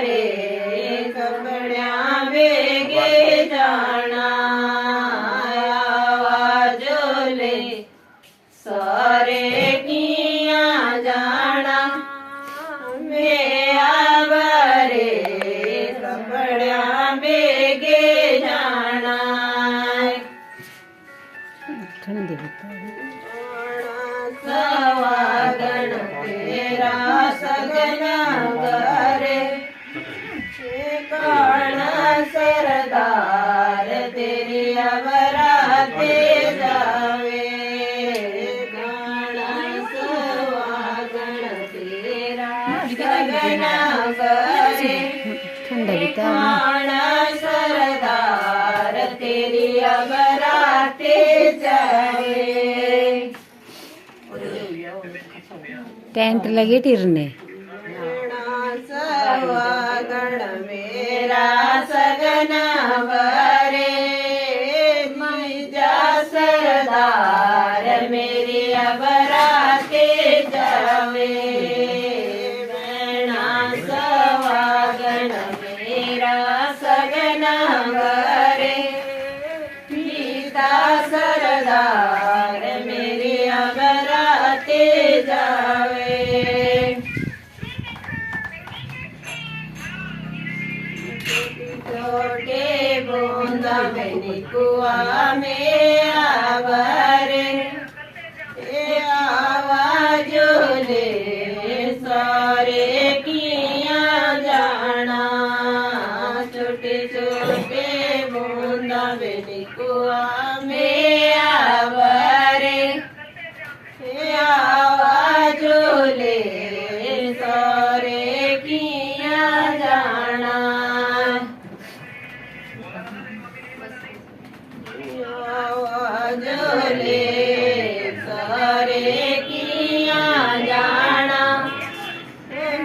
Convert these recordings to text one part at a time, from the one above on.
रे कपड़िया बेगे जाना आवाजोले सारे किया जाना मैं आवारे कपड़िया बेगे जाना ठंडी सवागण तेरा सगना करे काण सरदार तेरी अवराते जावे काण सवागण तेरा सगना करे ठंडा काण सरदार तेरी अवराते जावे टेंट लगे टिरने सवागण मेरा सगना वरे मैजा सरदार मेरी अबराते जावे मैना सवागण मेरा सगना वरे पिता सरदार मेरी अबराते जावे छोटे बूंदा मैंने कुआ में आवारे आवाजोले सारे किया जाना छोटे छोटे बूंदा मैंने कुआ में आवारे आवाजोले सारे किया जाना आवाजोले सारे किया जाना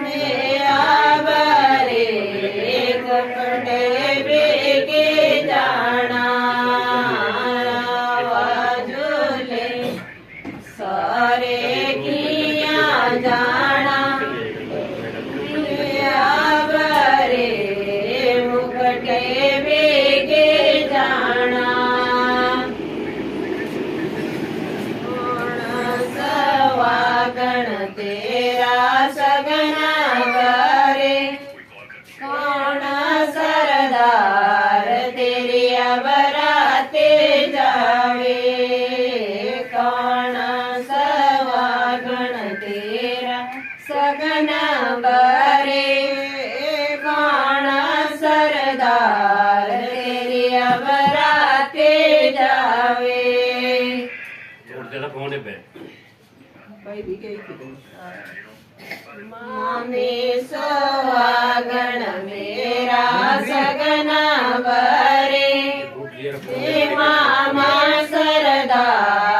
मेरा बरे कपड़े बेगे जाना आवाजोले सारे किया जाना मेरा बरे मुकटे बेगे जाना सवागण तेरा सगना वरे कौन सरदार तेरी अबराते जावे कौन सवागण तेरा सगना वरे कौन सरदार तेरी अबराते जावे मामे सवागण मेरा सगना वरे मामा सरदार